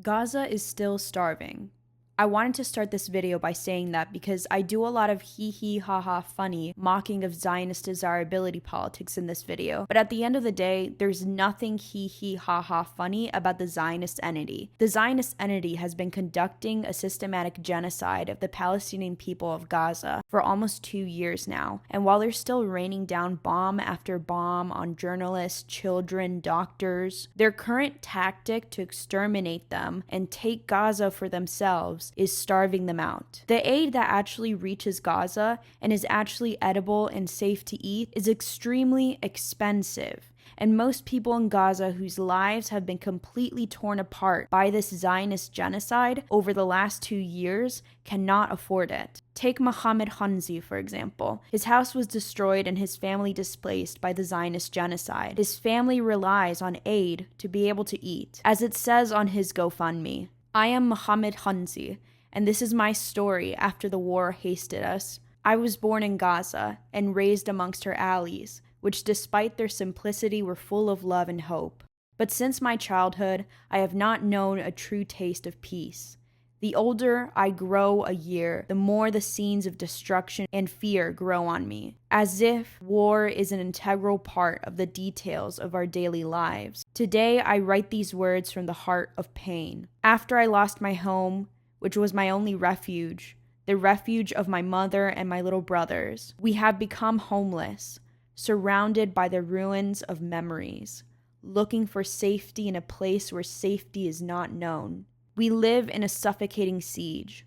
Gaza is still starving. I wanted to start this video by saying that because I do a lot of hee ha ha funny mocking of Zionist desirability politics in this video, but at the end of the day, there's nothing hee ha ha funny about the Zionist entity. The Zionist entity has been conducting a systematic genocide of the Palestinian people of Gaza for almost 2 years now, and while they're still raining down bomb after bomb on journalists, children, doctors, their current tactic to exterminate them and take Gaza for themselves is starving them out. The aid that actually reaches Gaza and is actually edible and safe to eat is extremely expensive. And most people in Gaza whose lives have been completely torn apart by this Zionist genocide over the last 2 years cannot afford it. Take Mohammed, for example. His house was destroyed and his family displaced by the Zionist genocide. His family relies on aid to be able to eat. As it says on his GoFundMe, I am Mohammed, and this is my story after the war hasted us. I was born in Gaza and raised amongst her alleys, which despite their simplicity were full of love and hope. But since my childhood, I have not known a true taste of peace. The older I grow a year, the more the scenes of destruction and fear grow on me, as if war is an integral part of the details of our daily lives. Today, I write these words from the heart of pain. After I lost my home, which was my only refuge, the refuge of my mother and my little brothers, we have become homeless, surrounded by the ruins of memories, looking for safety in a place where safety is not known. We live in a suffocating siege.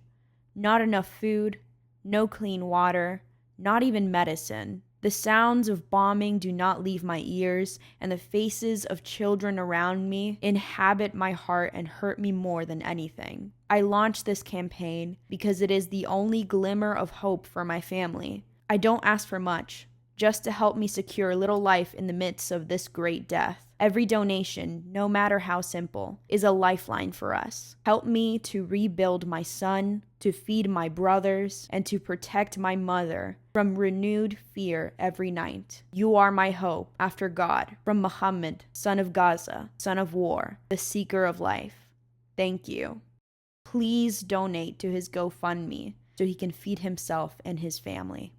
Not enough food, no clean water, not even medicine. The sounds of bombing do not leave my ears, and the faces of children around me inhabit my heart and hurt me more than anything. I launched this campaign because it is the only glimmer of hope for my family. I don't ask for much, just to help me secure a little life in the midst of this great death. Every donation, no matter how simple, is a lifeline for us. Help me to rebuild my son, to feed my brothers, and to protect my mother from renewed fear every night. You are my hope, after God, from Mohammed, son of Gaza, son of war, the seeker of life. Thank you. Please donate to his GoFundMe so he can feed himself and his family.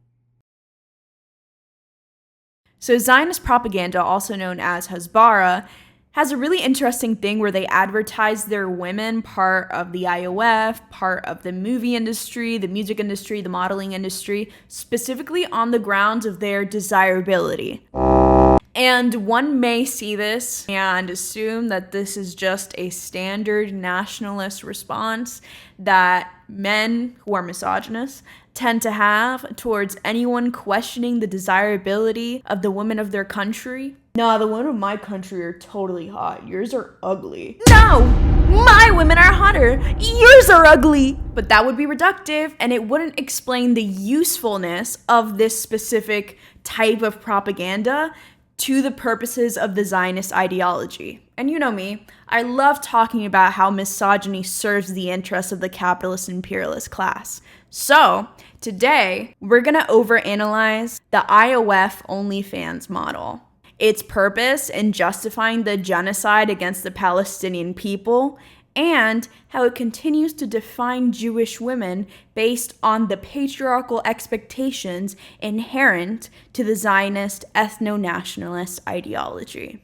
So Zionist propaganda, also known as Hasbara, has a really interesting thing where they advertise their women part of the IOF, part of the movie industry, the music industry, the modeling industry, specifically on the grounds of their desirability. And one may see this and assume that this is just a standard nationalist response that men who are misogynists tend to have towards anyone questioning the desirability of the women of their country. Nah, the women of my country are totally hot. Yours are ugly. No! My women are hotter. Yours are ugly. But that would be reductive, and it wouldn't explain the usefulness of this specific type of propaganda to the purposes of the Zionist ideology. And you know me, I love talking about how misogyny serves the interests of the capitalist imperialist class. So, today, we're gonna overanalyze the IOF OnlyFans model, its purpose in justifying the genocide against the Palestinian people, and how it continues to define Jewish women based on the patriarchal expectations inherent to the Zionist ethno-nationalist ideology.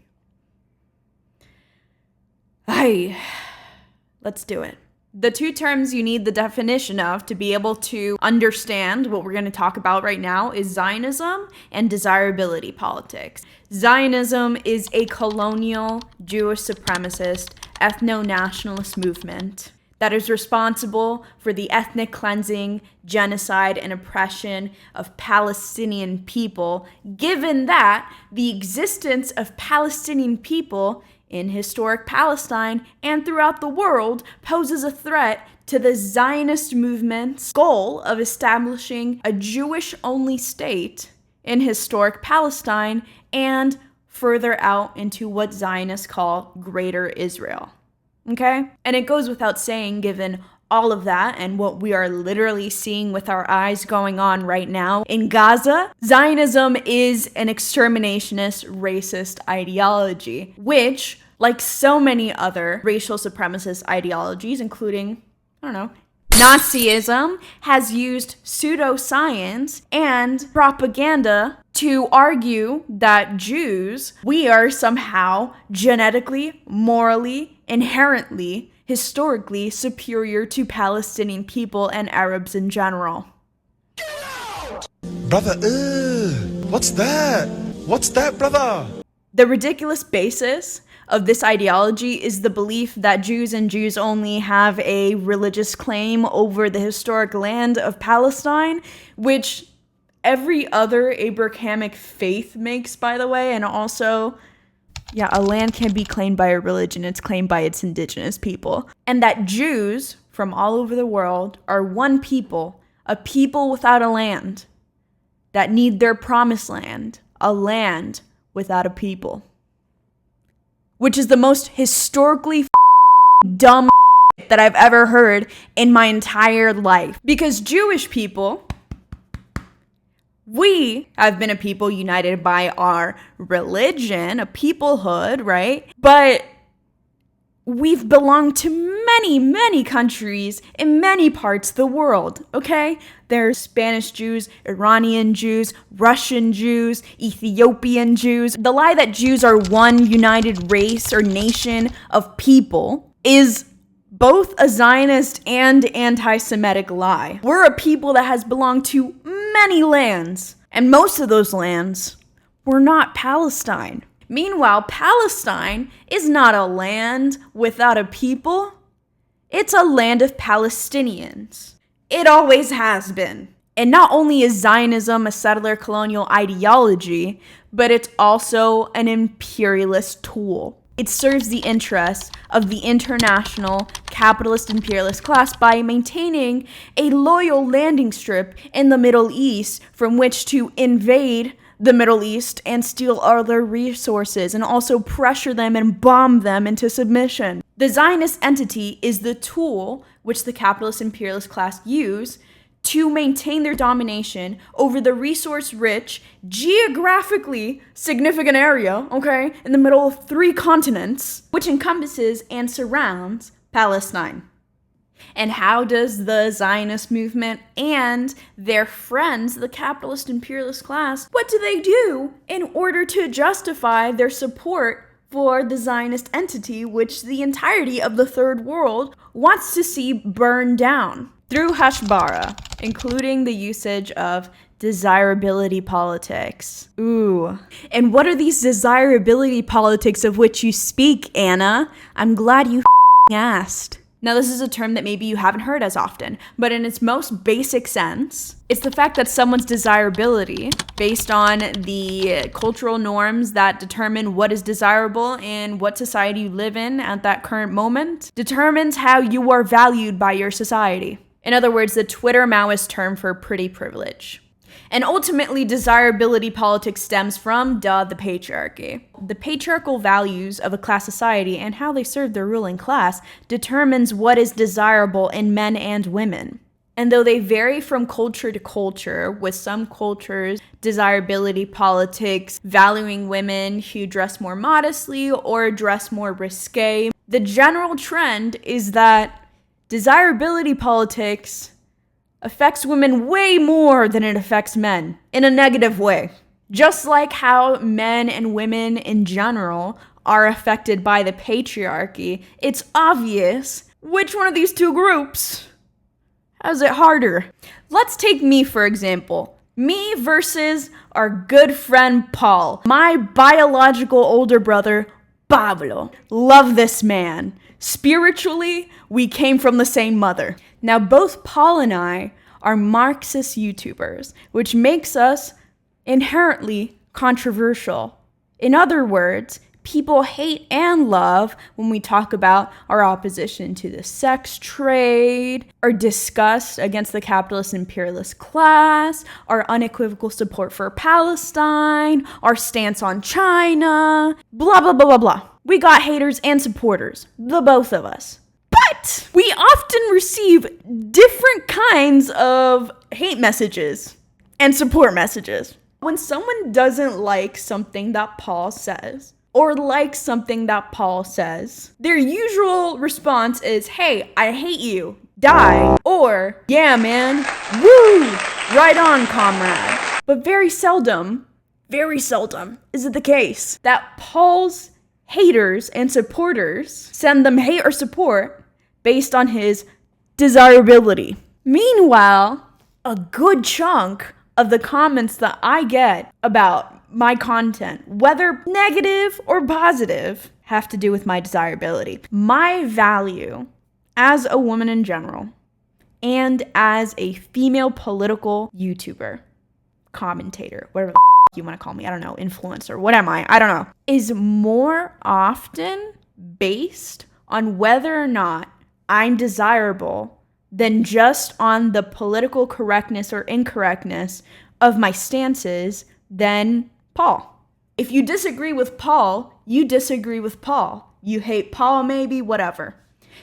Let's do it. The two terms you need the definition of to be able to understand what we're going to talk about right now is Zionism and desirability politics. Zionism is a colonial, Jewish supremacist, ethno-nationalist movement that is responsible for the ethnic cleansing, genocide, and oppression of Palestinian people, given that the existence of Palestinian people in historic Palestine and throughout the world poses a threat to the Zionist movement's goal of establishing a Jewish-only state in historic Palestine and further out into what Zionists call Greater Israel. Okay? And it goes without saying, given all of that and what we are literally seeing with our eyes going on right now in Gaza, Zionism is an exterminationist, racist ideology, which like so many other racial supremacist ideologies, including, Nazism, has used pseudoscience and propaganda to argue that Jews, we are somehow genetically, morally, inherently, historically superior to Palestinian people and Arabs in general. Brother, what's that? What's that, brother? The ridiculous basis of this ideology is the belief that Jews and Jews only have a religious claim over the historic land of Palestine, which every other Abrahamic faith makes, by the way, and also, a land can be claimed by a religion, it's claimed by its indigenous people. And that Jews from all over the world are one people, a people without a land, that need their promised land, a land without a people. Which is the most historically dumb that I've ever heard in my entire life. Because Jewish people, we have been a people united by our religion, a peoplehood, right? But we've belonged to many, many countries in many parts of the world, okay? There's Spanish Jews, Iranian Jews, Russian Jews, Ethiopian Jews. The lie that Jews are one united race or nation of people is both a Zionist and anti-Semitic lie. We're a people that has belonged to many lands, and most of those lands were not Palestine. Meanwhile, Palestine is not a land without a people. It's a land of Palestinians. It always has been. And not only is Zionism a settler colonial ideology, but it's also an imperialist tool. It serves the interests of the international capitalist imperialist class by maintaining a loyal landing strip in the Middle East from which to invade the Middle East and steal other resources and also pressure them and bomb them into submission. The Zionist entity is the tool which the capitalist imperialist class use to maintain their domination over the resource-rich, geographically significant area, okay, in the middle of 3 continents, which encompasses and surrounds Palestine. And how does the Zionist movement and their friends, the capitalist imperialist class, what do they do in order to justify their support for the Zionist entity, which the entirety of the third world wants to see burned down? Through hashbara, including the usage of desirability politics. Ooh. And what are these desirability politics of which you speak, Anna? I'm glad you asked. Now, this is a term that maybe you haven't heard as often, but in its most basic sense, it's the fact that someone's desirability, based on the cultural norms that determine what is desirable in what society you live in at that current moment, determines how you are valued by your society. In other words, the Twitter Maoist term for pretty privilege. And ultimately, desirability politics stems from, the patriarchy. The patriarchal values of a class society and how they serve their ruling class determines what is desirable in men and women. And though they vary from culture to culture, with some cultures, desirability politics valuing women who dress more modestly or dress more risque, the general trend is that desirability politics affects women way more than it affects men, in a negative way. Just like how men and women in general are affected by the patriarchy, it's obvious which one of these two groups has it harder. Let's take me, for example. Me versus our good friend Paul, my biological older brother, Pablo. Love this man. Spiritually, we came from the same mother. Now, both Paul and I are Marxist YouTubers, which makes us inherently controversial. In other words, people hate and love when we talk about our opposition to the sex trade, our disgust against the capitalist imperialist class, our unequivocal support for Palestine, our stance on China, blah, blah, blah, blah, blah. We got haters and supporters, the both of us. But we often receive different kinds of hate messages and support messages. When someone doesn't like something that Paul says, or like something that Paul says, their usual response is, hey, I hate you, die, or, yeah, man, woo, right on, comrade. But very seldom is it the case that Paul's haters and supporters send them hate or support based on his desirability. Meanwhile, a good chunk of the comments that I get about my content, whether negative or positive, have to do with my desirability. My value as a woman in general and as a female political YouTuber, commentator, whatever the you want to call me, I don't know, influencer, what am I don't know, is more often based on whether or not I'm desirable than just on the political correctness or incorrectness of my stances than Paul. If you disagree with Paul, you disagree with Paul. You hate Paul, maybe, whatever.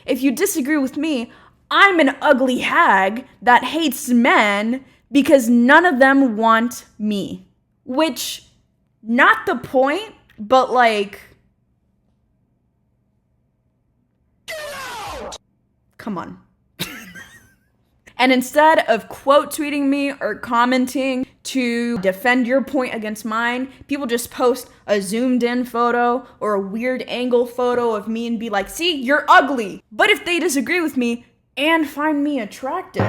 If you disagree with me, I'm an ugly hag that hates men because none of them want me. Which, not the point, but like, come on. And instead of quote tweeting me or commenting to defend your point against mine, people just post a zoomed in photo or a weird angle photo of me and be like, see, you're ugly. But if they disagree with me and find me attractive,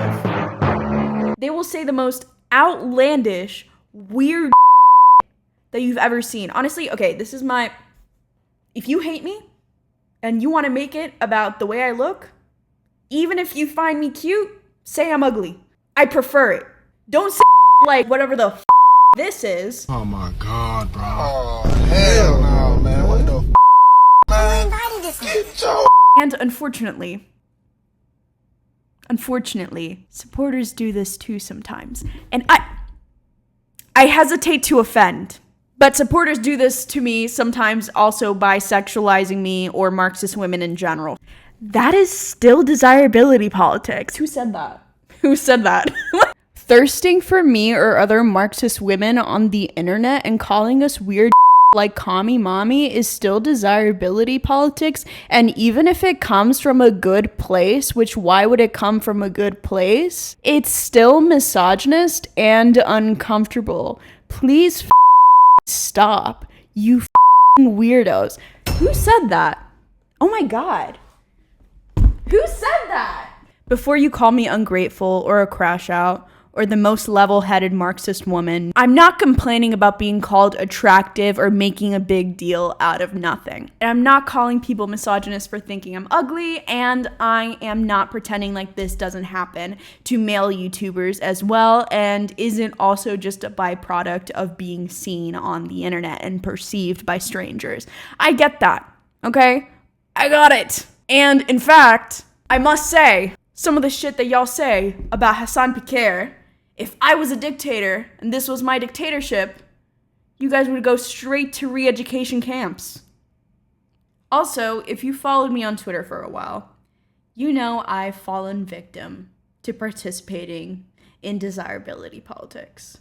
they will say the most outlandish, weird that you've ever seen. Honestly, okay, this is my, if you hate me and you want to make it about the way I look, even if you find me cute, say I'm ugly. I prefer it. Don't say like whatever the this is. Oh my God, bro. Oh, hell no, man. What the man? And unfortunately, supporters do this too sometimes. And I hesitate to offend, but supporters do this to me sometimes also by sexualizing me or Marxist women in general. That is still desirability politics. Who said that? Thirsting for me or other Marxist women on the internet and calling us weird like commie mommy is still desirability politics. And even if it comes from a good place, which why would it come from a good place? It's still misogynist and uncomfortable. Please stop, you weirdos. Who said that? Oh my God. Who said that? Before you call me ungrateful or a crash out or the most level-headed Marxist woman, I'm not complaining about being called attractive or making a big deal out of nothing. And I'm not calling people misogynist for thinking I'm ugly, and I am not pretending like this doesn't happen to male YouTubers as well and isn't also just a byproduct of being seen on the internet and perceived by strangers. I get that, okay? I got it. And in fact, I must say, some of the shit that y'all say about Hassan Piquer, if I was a dictator and this was my dictatorship, you guys would go straight to re-education camps. Also, if you followed me on Twitter for a while, you know I've fallen victim to participating in desirability politics.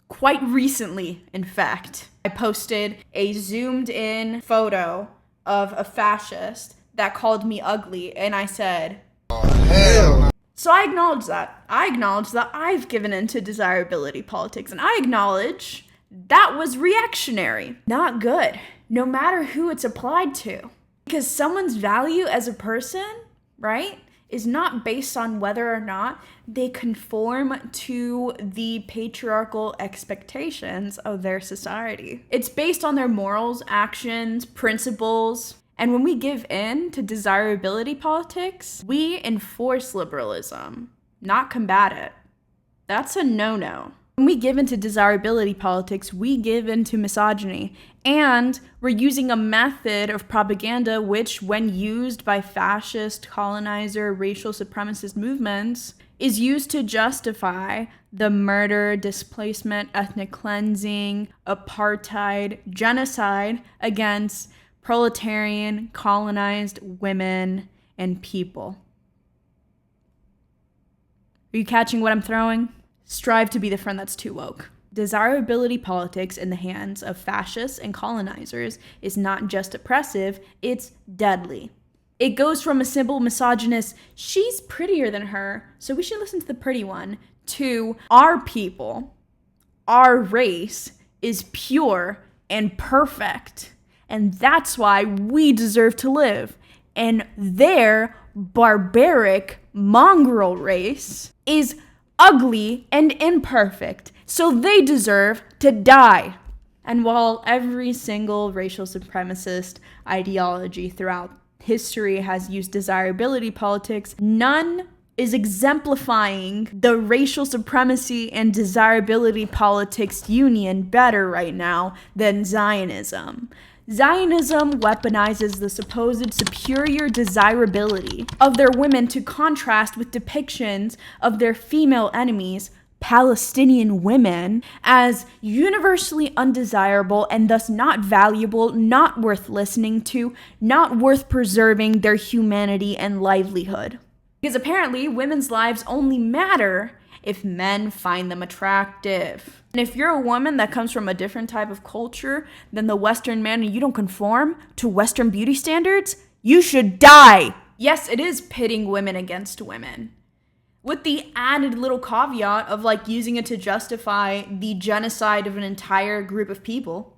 Quite recently, in fact, I posted a zoomed in photo of a fascist that called me ugly, and I said, oh, hell no. So I acknowledge that. I acknowledge that I've given into desirability politics, and I acknowledge that was reactionary. Not good, no matter who it's applied to. Because someone's value as a person, right, is not based on whether or not they conform to the patriarchal expectations of their society. It's based on their morals, actions, principles. And when we give in to desirability politics, we enforce liberalism, not combat it. That's a no-no. When we give into desirability politics, we give into misogyny. And we're using a method of propaganda which, when used by fascist, colonizer, racial supremacist movements, is used to justify the murder, displacement, ethnic cleansing, apartheid, genocide against proletarian, colonized women and people. Are you catching what I'm throwing? Strive to be the friend that's too woke. Desirability politics in the hands of fascists and colonizers is not just oppressive, it's deadly. It goes from a simple misogynist, she's prettier than her, so we should listen to the pretty one, to our people, our race is pure and perfect, and that's why we deserve to live. And their barbaric mongrel race is ugly and imperfect, so they deserve to die. And while every single racial supremacist ideology throughout history has used desirability politics, none is exemplifying the racial supremacy and desirability politics union better right now than Zionism. Zionism weaponizes the supposed superior desirability of their women to contrast with depictions of their female enemies, Palestinian women, as universally undesirable and thus not valuable, not worth listening to, not worth preserving their humanity and livelihood. Because apparently women's lives only matter if men find them attractive. And if you're a woman that comes from a different type of culture than the Western man and you don't conform to Western beauty standards, you should die. Yes, it is pitting women against women, with the added little caveat of using it to justify the genocide of an entire group of people.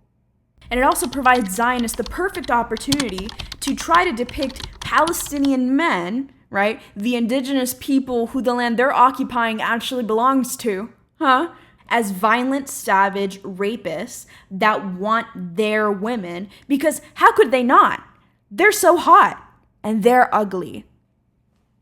And it also provides Zionists the perfect opportunity to try to depict Palestinian men, right, the indigenous people who the land they're occupying actually belongs to, as violent, savage rapists that want their women, because how could they not? They're so hot and they're ugly.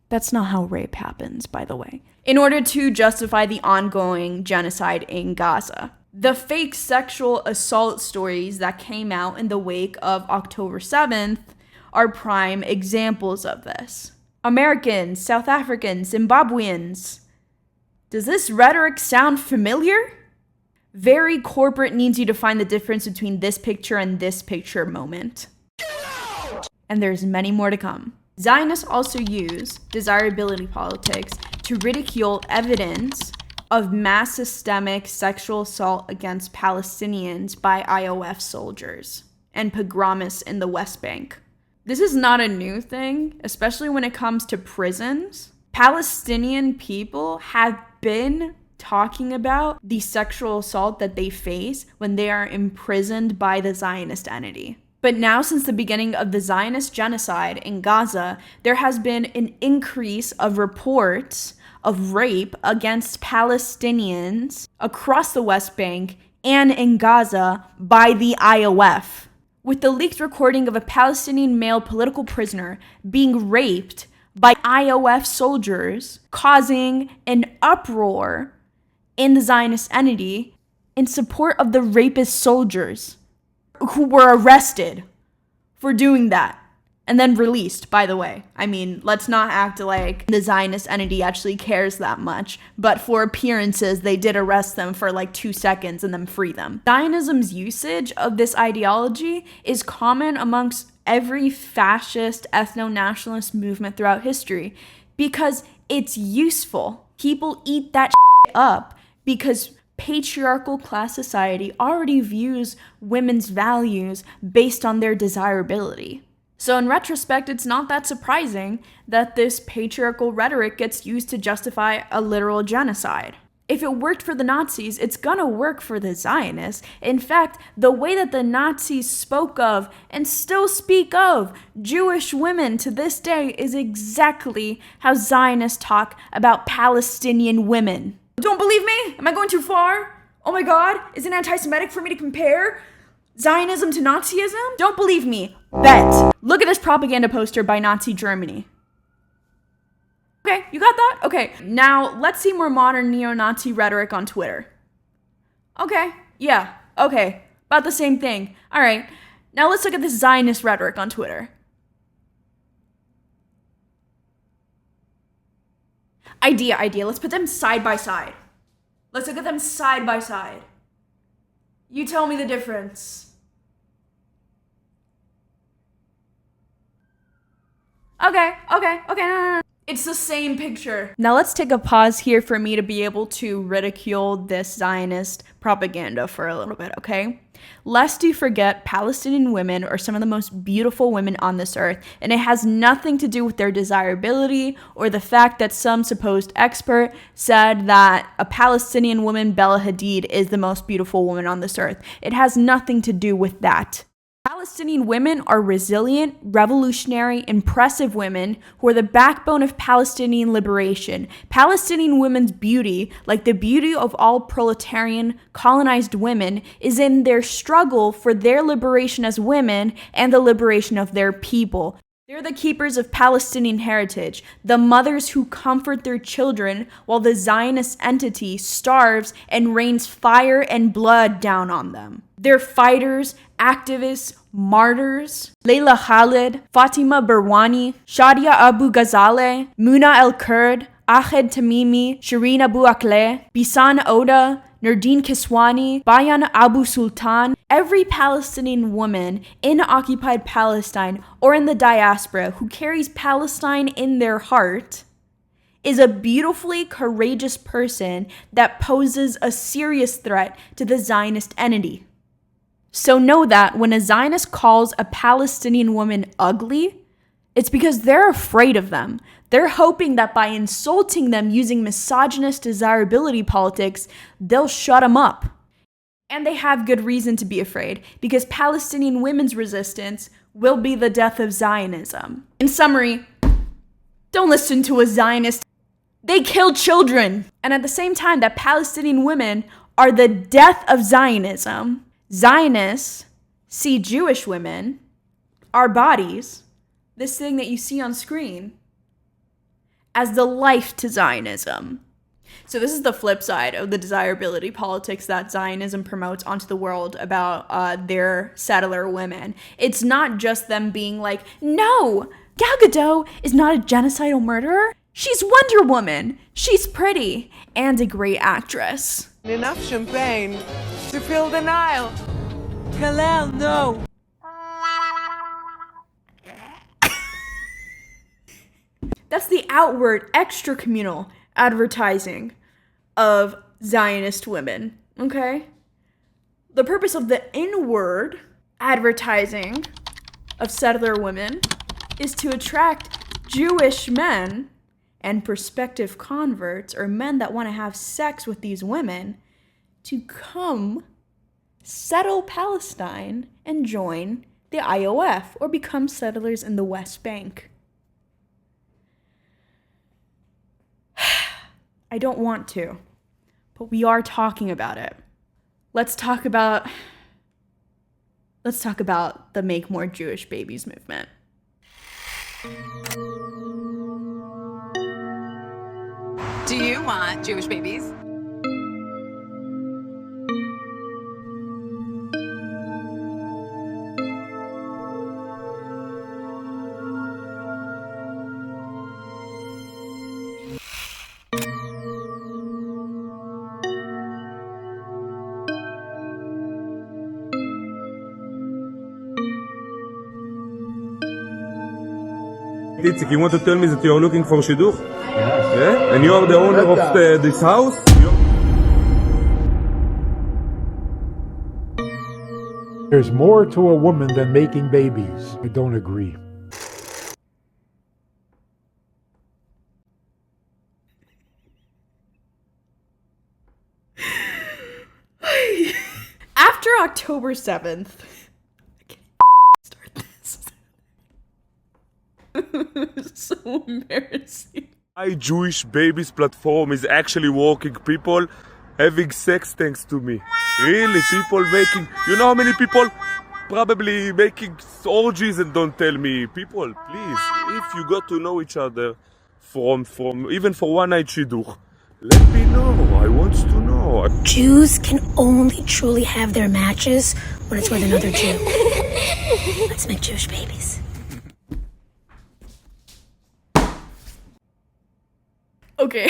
That's not how rape happens, by the way. In order to justify the ongoing genocide in Gaza. The fake sexual assault stories that came out in the wake of October 7th are prime examples of this. Americans, South Africans, Zimbabweans. Does this rhetoric sound familiar? Very corporate needs you to find the difference between this picture and this picture moment. And there's many more to come. Zionists also use desirability politics to ridicule evidence of mass systemic sexual assault against Palestinians by IOF soldiers and pogromists in the West Bank. This is not a new thing, especially when it comes to prisons. Palestinian people have been talking about the sexual assault that they face when they are imprisoned by the Zionist entity. But now, since the beginning of the Zionist genocide in Gaza, there has been an increase of reports of rape against Palestinians across the West Bank and in Gaza by the IOF, with the leaked recording of a Palestinian male political prisoner being raped by IOF soldiers, causing an uproar in the Zionist entity in support of the rapist soldiers, who were arrested for doing that and then released, by the way. I mean, let's not act like the Zionist entity actually cares that much, but for appearances, they did arrest them for 2 seconds and then free them. Zionism's usage of this ideology is common amongst every fascist ethno-nationalist movement throughout history because it's useful. People eat that up because patriarchal class society already views women's values based on their desirability. So in retrospect, it's not that surprising that this patriarchal rhetoric gets used to justify a literal genocide. If it worked for the Nazis, it's gonna work for the Zionists. In fact, the way that the Nazis spoke of and still speak of Jewish women to this day is exactly how Zionists talk about Palestinian women. Don't believe me? Am I going too far? Oh my God, is it anti-Semitic for me to compare Zionism to Nazism? Don't believe me? Bet. Look at this propaganda poster by Nazi Germany. Okay, you got that? Okay, now let's see more modern neo-Nazi rhetoric on Twitter. Okay, yeah, okay, about the same thing. All right, now let's look at this Zionist rhetoric on Twitter. Idea, let's put them side by side. Let's look at them side by side. You tell me the difference. Okay, no. It's the same picture. Now let's take a pause here for me to be able to ridicule this Zionist propaganda for a little bit, okay? Lest you forget, Palestinian women are some of the most beautiful women on this earth, and it has nothing to do with their desirability or the fact that some supposed expert said that a Palestinian woman, Bella Hadid, is the most beautiful woman on this earth. It has nothing to do with that. Palestinian women are resilient, revolutionary, impressive women who are the backbone of Palestinian liberation. Palestinian women's beauty, like the beauty of all proletarian, colonized women, is in their struggle for their liberation as women and the liberation of their people. They're the keepers of Palestinian heritage, the mothers who comfort their children while the Zionist entity starves and rains fire and blood down on them. They're fighters, activists, martyrs. Layla Khalid, Fatima Barwani, Shadia Abu Ghazaleh, Muna El-Kurd, Ahed Tamimi, Shireen Abu Akleh, Bisan Oda, Nardine Kiswani, Bayan Abu Sultan. Every Palestinian woman in occupied Palestine or in the diaspora who carries Palestine in their heart is a beautifully courageous person that poses a serious threat to the Zionist entity. So know that when a Zionist calls a Palestinian woman ugly, it's because they're afraid of them. They're hoping that by insulting them using misogynist desirability politics, they'll shut them up. And they have good reason to be afraid, because Palestinian women's resistance will be the death of Zionism. In summary, don't listen to a Zionist. They kill children. And at the same time that Palestinian women are the death of Zionism, Zionists see Jewish women, our bodies, this thing that you see on screen, as the life to Zionism. So this is the flip side of the desirability politics that Zionism promotes onto the world about their settler women. It's not just them being like, no, Gal Gadot is not a genocidal murderer. She's Wonder Woman. She's pretty and a great actress. Enough champagne to fill the Nile. Kalel, no. That's the outward, extra-communal advertising of Zionist women, okay? The purpose of the inward advertising of settler women is to attract Jewish men and prospective converts, or men that want to have sex with these women, to come settle Palestine and join the IOF, or become settlers in the West Bank. I don't want to, but we are talking about it. Let's talk about the Make More Jewish Babies movement. Do you want Jewish babies? Itzik, you want to tell me that you're looking for shidduch? Yeah? And you are the owner of this house? There's more to a woman than making babies. I don't agree. After October 7th, so embarrassing. My Jewish Babies platform is actually working people having sex thanks to me. Really, people making, you know how many people probably making orgies and don't tell me. People, please, if you got to know each other from even for one night shidduch, let me know. I want to know. Jews can only truly have their matches when it's with another Jew. Let's make Jewish babies. Okay,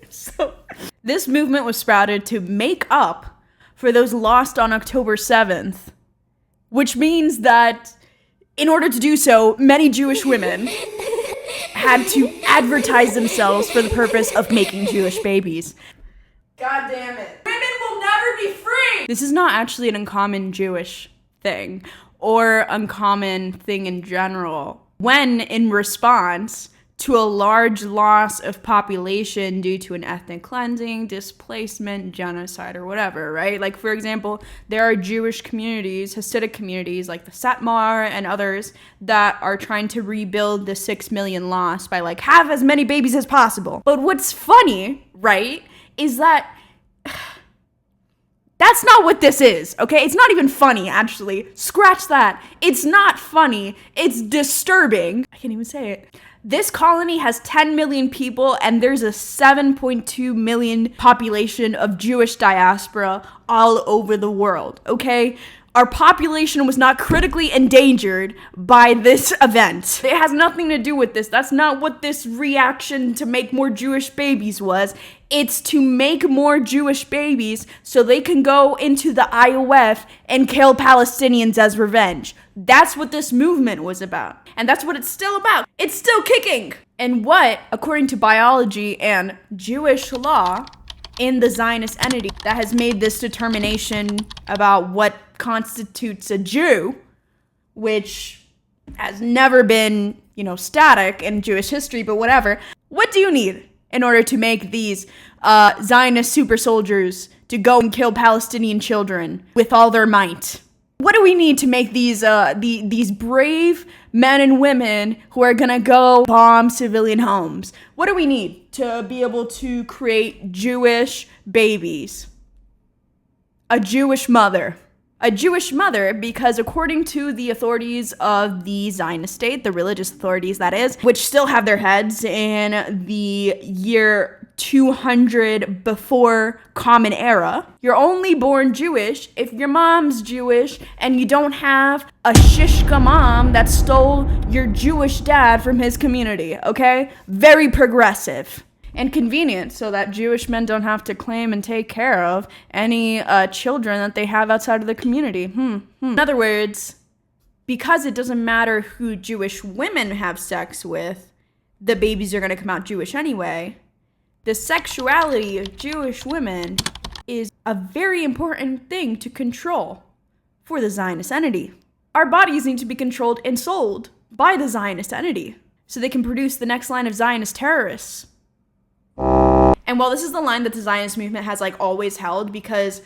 so this movement was sprouted to make up for those lost on October 7th, which means that in order to do so, many Jewish women had to advertise themselves for the purpose of making Jewish babies. God damn it. Women will never be free! This is not actually an uncommon Jewish thing or uncommon thing in general. When in response to a large loss of population due to an ethnic cleansing, displacement, genocide, or whatever, right? Like, for example, there are Jewish communities, Hasidic communities, like the Satmar and others, that are trying to rebuild the 6 million lost by, like, have as many babies as possible. But what's funny, right, is that that's not what this is, okay? It's not even funny, actually. Scratch that. It's not funny. It's disturbing. I can't even say it. This colony has 10 million people, and there's a 7.2 million population of Jewish diaspora all over the world, okay? Our population was not critically endangered by this event. It has nothing to do with this. That's not what this reaction to make more Jewish babies was. It's to make more Jewish babies so they can go into the IOF and kill Palestinians as revenge. That's what this movement was about. And that's what it's still about. It's still kicking. And what, according to biology and Jewish law, in the Zionist entity that has made this determination about what constitutes a Jew, which has never been, static in Jewish history, but whatever. What do you need in order to make these Zionist super soldiers to go and kill Palestinian children with all their might? What do we need to make these brave men and women who are gonna go bomb civilian homes? What do we need to be able to create Jewish babies? A Jewish mother. A Jewish mother, because according to the authorities of the Zionist state, the religious authorities that is, which still have their heads in the year 200 before Common Era, you're only born Jewish if your mom's Jewish and you don't have a shishka mom that stole your Jewish dad from his community, okay? Very progressive. And convenient, so that Jewish men don't have to claim and take care of any children that they have outside of the community. In other words, because it doesn't matter who Jewish women have sex with, the babies are going to come out Jewish anyway. The sexuality of Jewish women is a very important thing to control for the Zionist entity. Our bodies need to be controlled and sold by the Zionist entity so they can produce the next line of Zionist terrorists. And while this is the line that the Zionist movement has always held, because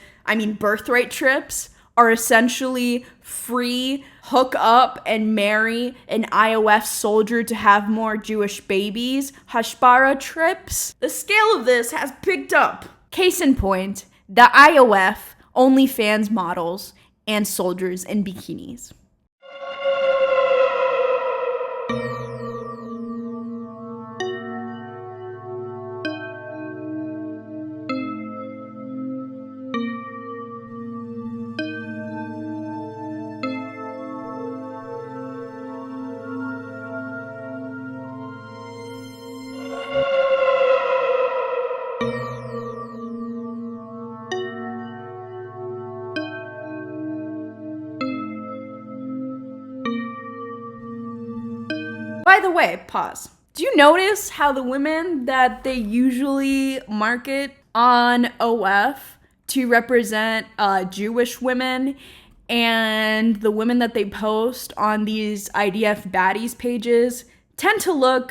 birthright trips are essentially free hook up and marry an IOF soldier to have more Jewish babies, hashbara trips, the scale of this has picked up. Case in point, the IOF OnlyFans models and soldiers in bikinis. By the way, pause. Do you notice how the women that they usually market on OF to represent Jewish women and the women that they post on these IDF baddies pages tend to look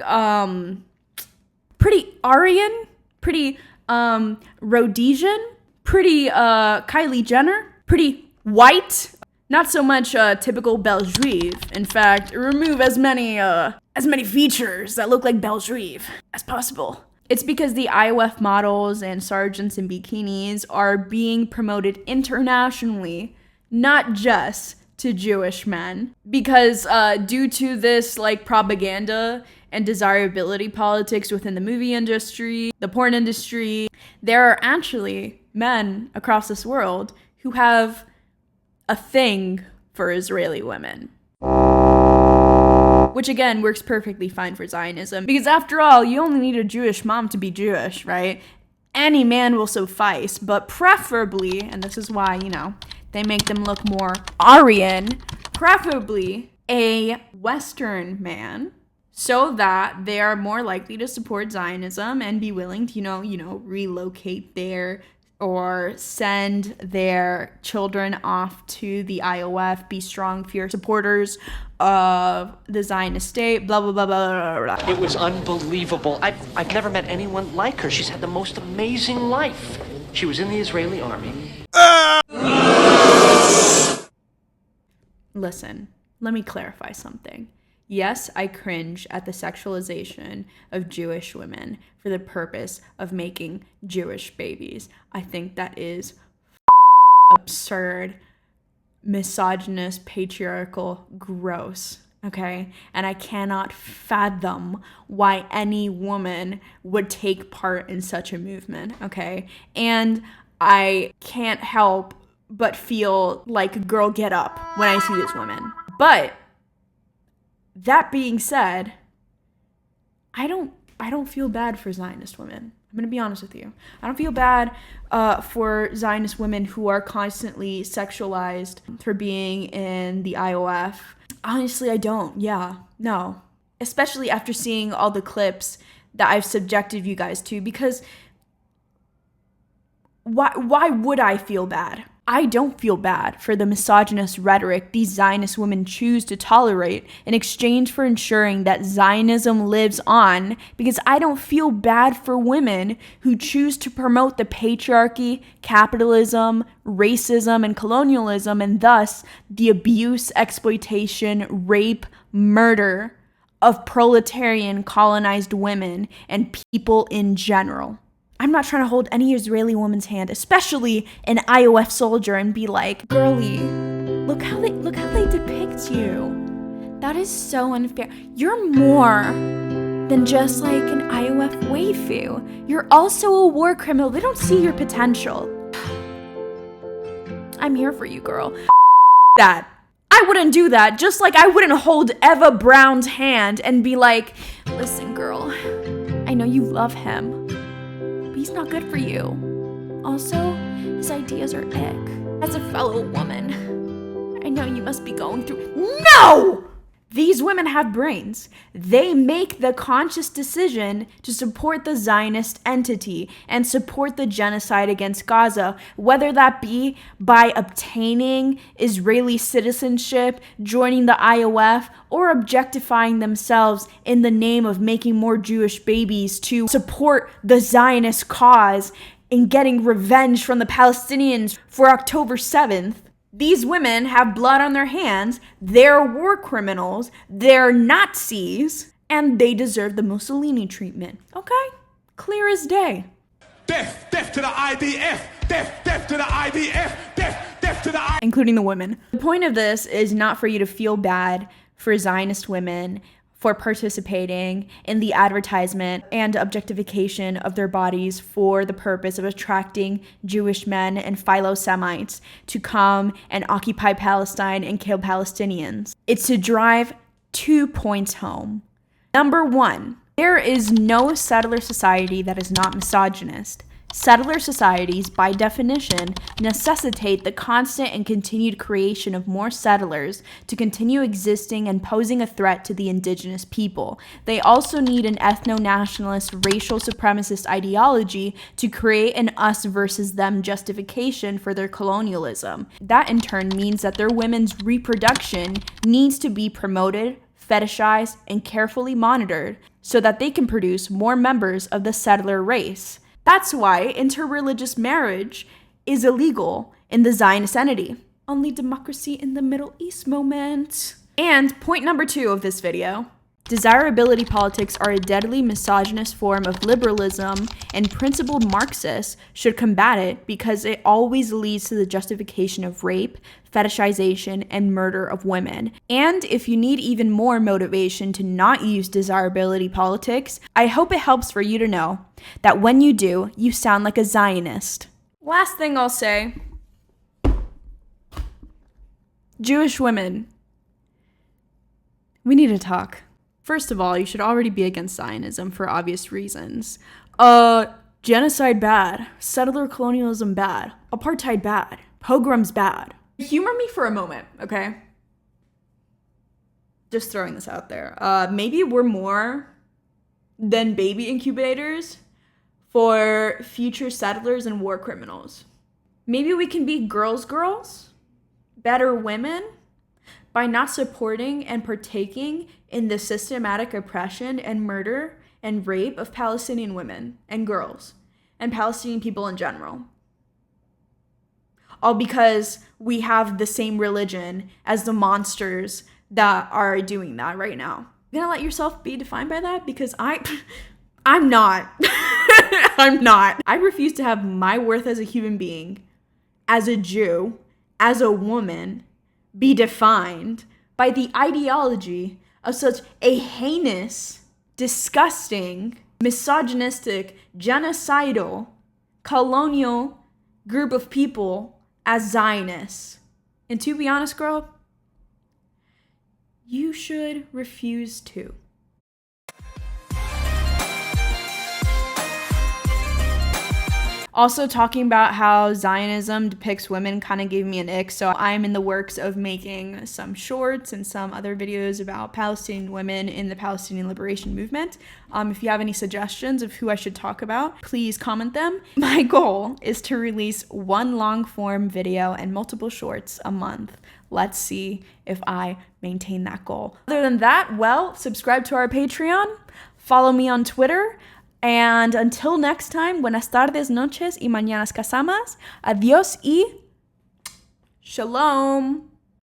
pretty Aryan, pretty Rhodesian, pretty Kylie Jenner, pretty white? Not so much typical Belle Juive. In fact, remove as many features that look like Belle Juive as possible. It's because the IOF models and sergeants in bikinis are being promoted internationally, not just to Jewish men. Because due to this propaganda and desirability politics within the movie industry, the porn industry, there are actually men across this world who have a thing for Israeli women. Which again works perfectly fine for Zionism, because after all, you only need a Jewish mom to be Jewish, right? Any man will suffice, but preferably, and this is why, they make them look more Aryan, preferably a Western man, so that they are more likely to support Zionism and be willing to, relocate there or send their children off to the IOF, be strong, fierce supporters of the Zionist state, blah, blah, blah, blah, blah, blah. It was unbelievable. I've never met anyone like her. She's had the most amazing life. She was in the Israeli army. Listen, let me clarify something. Yes, I cringe at the sexualization of Jewish women for the purpose of making Jewish babies. I think that is absurd, misogynist, patriarchal, gross, okay? And I cannot fathom why any woman would take part in such a movement, okay? And I can't help but feel like girl get up when I see these women. But that being said, I don't feel bad for Zionist women. I'm gonna be honest with you. I don't feel bad for Zionist women who are constantly sexualized for being in the IOF. Honestly, I don't. Yeah, no. Especially after seeing all the clips that I've subjected you guys to, because why would I feel bad? I don't feel bad for the misogynist rhetoric these Zionist women choose to tolerate in exchange for ensuring that Zionism lives on, because I don't feel bad for women who choose to promote the patriarchy, capitalism, racism, and colonialism, and thus the abuse, exploitation, rape, murder of proletarian colonized women and people in general. I'm not trying to hold any Israeli woman's hand, especially an IOF soldier, and be like, girlie, look how they depict you. That is so unfair. You're more than just like an IOF waifu. You're also a war criminal. They don't see your potential. I'm here for you, girl. That. I wouldn't do that, just like I wouldn't hold Eva Brown's hand and be like, listen, girl, I know you love him. He's not good for you. Also, his ideas are ick. As a fellow woman, I know you must be going through— No! These women have brains. They make the conscious decision to support the Zionist entity and support the genocide against Gaza, whether that be by obtaining Israeli citizenship, joining the IOF, or objectifying themselves in the name of making more Jewish babies to support the Zionist cause and getting revenge from the Palestinians for October 7th. These women have blood on their hands, they're war criminals, they're Nazis, and they deserve the Mussolini treatment. Okay? Clear as day. Death, death to the IDF, death, death to the IDF, death, death to the IDF. Including the women. The point of this is not for you to feel bad for Zionist women for participating in the advertisement and objectification of their bodies for the purpose of attracting Jewish men and philo-Semites to come and occupy Palestine and kill Palestinians. It's to drive 2 points home. Number 1, there is no settler society that is not misogynist. Settler societies, by definition, necessitate the constant and continued creation of more settlers to continue existing and posing a threat to the indigenous people. They also need an ethno-nationalist, racial supremacist ideology to create an us versus them justification for their colonialism. That in turn means that their women's reproduction needs to be promoted, fetishized, and carefully monitored so that they can produce more members of the settler race. That's why interreligious marriage is illegal in the Zionist entity. Only democracy in the Middle East moment. And point number 2 of this video. Desirability politics are a deadly misogynist form of liberalism, and principled Marxists should combat it because it always leads to the justification of rape, fetishization, and murder of women. And if you need even more motivation to not use desirability politics, I hope it helps for you to know that when you do, you sound like a Zionist. Last thing I'll say. Jewish women. We need to talk. First of all, you should already be against Zionism for obvious reasons. Genocide bad. Settler colonialism bad. Apartheid bad. Pogroms bad. Humor me for a moment, okay? Just throwing this out there. Maybe we're more than baby incubators for future settlers and war criminals. Maybe we can be girls, better women, by not supporting and partaking in the systematic oppression and murder and rape of Palestinian women and girls and Palestinian people in general. All because we have the same religion as the monsters that are doing that right now. You're gonna let yourself be defined by that? Because I'm not. I'm not. I refuse to have my worth as a human being, as a Jew, as a woman, be defined by the ideology of such a heinous, disgusting, misogynistic, genocidal, colonial group of people as Zionists. And to be honest, girl, you should refuse to. Also, talking about how Zionism depicts women kind of gave me an ick, so I'm in the works of making some shorts and some other videos about Palestinian women in the Palestinian liberation movement. If you have any suggestions of who I should talk about, please comment them. My goal is to release one long form video and multiple shorts a month. Let's see if I maintain that goal. Other than that, well, subscribe to our Patreon, follow me on Twitter, and until next time, buenas tardes, noches y mañanas casamas. Adiós y shalom.